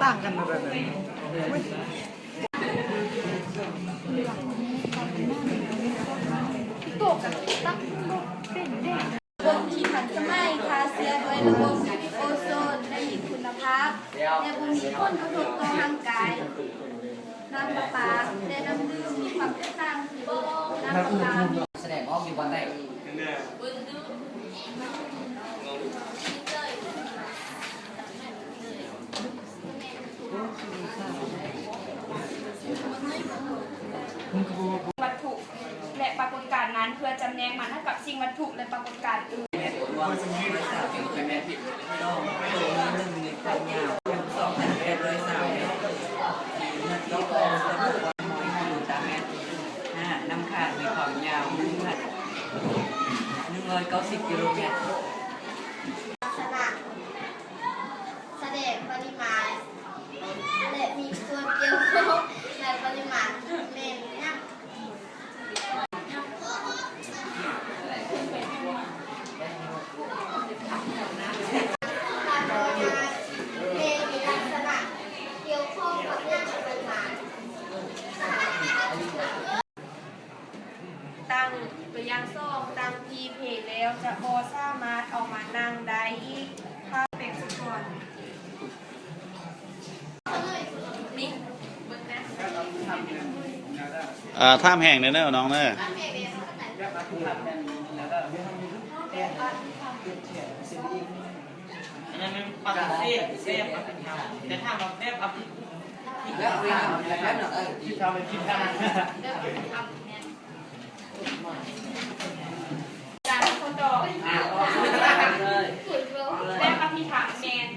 ต่างกันมาแบบไหนตกกับตั้งเป็นเด็กบนที่ทันสมัยคาเซียโดยระบบโอโซนและมีคุณภาพและบุมีผลกระทบต่อร่างกายน้ำประปาและน้ำดื่มมีความแตกต่างน้ำประปาแสดงออกอยู่วันไหนวัตถุและปรากฏการณ์นั้นเพื่อจำแนกมันให้กับสิ่งวัตถุและปรากฏการณ์อื่นน้ำขาดมีความยาว190 กิโลเมตรลักษณะแสดงปริมาณและมีส่วนเกี่ยวข้องในปริมาณเมตรเนี่ยตั้งตัวอย่างซ่องตั้งพีเพจแล้วจะพอสามารถเอามานั่งได้อีกถ้าเป็นสุกรมิกเบิ้งนะท่ามแห่งเนอะน้องเนอะอันนั้นมันปกติเซฟแต่ถ้าเราเซฟอัพแล้วเวลาแล้วเนาะคิดทำเป็นคิดทำการคนดอกและอภิธรรมแมน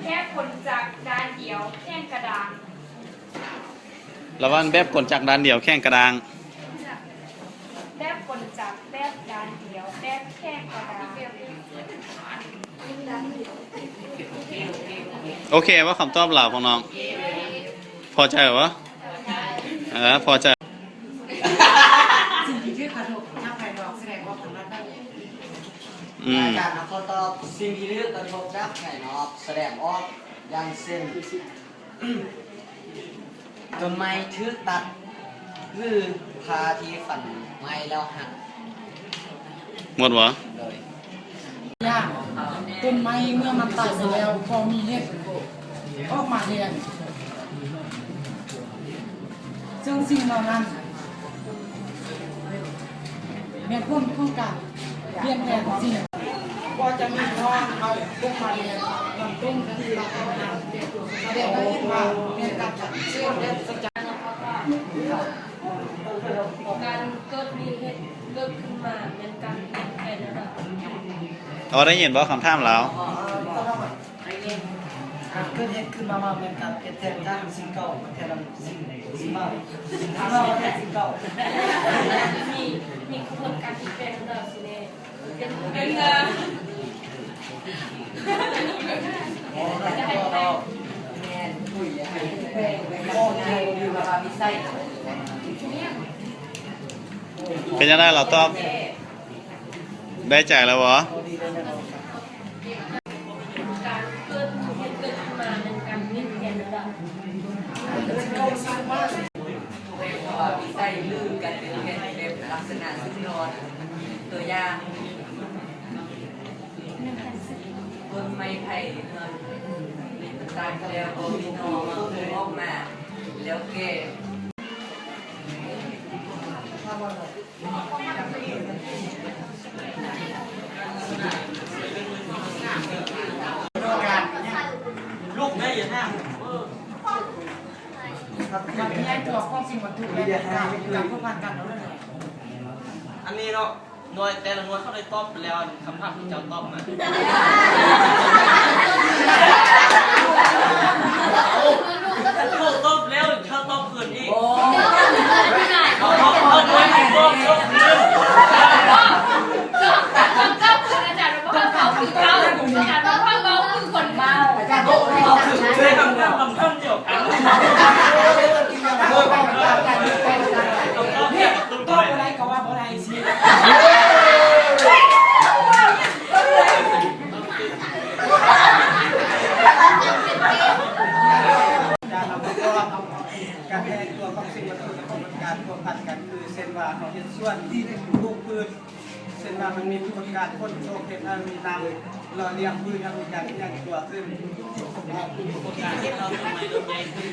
แค่คนจากด้านเดียวแข้งกระดางระวังแบบกลจากด้านเดียวแข้งกระดางแบบคนจากแบบด้านเดียวแบบแข้งกระดางโอเคว่าคำตอบเราของน้องพอใจเหรอพอใจสิ่งที่กระทบหน้าภายนอกแสดงว่าผลลัพธ์การนักข้อตอบสิ่งที่เลือกกระทบหน้าภายนอกแสดงออกอย่างเช่นต้นไม้ถือตัดหรือพาที่ฝันไม้แล้วหักหมดวะยากต้นไม้เมื่อมันตายไปแล้วพอมีเห็ดออกมาเรียนซึ่งสิ่งเหล่านั้นแม่พ้นเข้ากับเปลี่ยนแปลงสิ่งก็จะมีน้องเอาต้นมาเรียนลำต้นที่รักนำเด็กได้ว่าเป็นการจัดเชื่อมและสัจจะการเกิดมีเหตุเกิดขึ้นมาเป็นการแข่งขันระดับได้ยินว่าคำถามแล้ว เกิดเหตุขึ้นมาเหมือนกันเปลี่ยนแปลงจากสิ่งเก่ามาแทนสิ่งใหม่สิ่งที่เราแทนสิ่งเก่า มีกระบวนการที่เป็นระดับสิเน่เป็นเป็นยังไงเราตอบได้ใจแล้ววะ การเกิดขึ้นมาในการเปลี่ยนแปลงระดับ วิสัยลือกันเป็นแบบลักษณะซึ่งรอนตัวอย่างต้นไม้ไผ่เงินมีตายแล้วก็มีนอมาออกมาแล้วแก่ลูกได้ยังไง มันแยกตัวของสิ่งวัตถุและการผูกพันกันแล้วเลย อันนี้เนาะหน่วยแต่ละหน่วยเขาได้ตอบไปแล้วคำถามที่เจ้าตอบมาลูกตอบแล้วเขาตอบคืนอีกเขาด้วยตอบคืน อาจารย์บอกว่าเขาคือเขาอาจารย์บอกว่าเขาคือคนเมา ได้คำถามเดียวกันต้องเทียบกับตุ้ม ก็ ด้วย อะไรก็ว่าอะไรสิ การแยกตัวของสิ่งวัตถุและกระบวนการรวมพันกันคือเส้นว่าเขาเห็นส่วนที่ได้ถูกพื้นเส้นว่ามันมีกระบวนการคนโตเห็นมีน้ำเราเรียงพื้นมีการแยกตัวขึ้น การที่เราทำไมเราใหญ่ขึ้น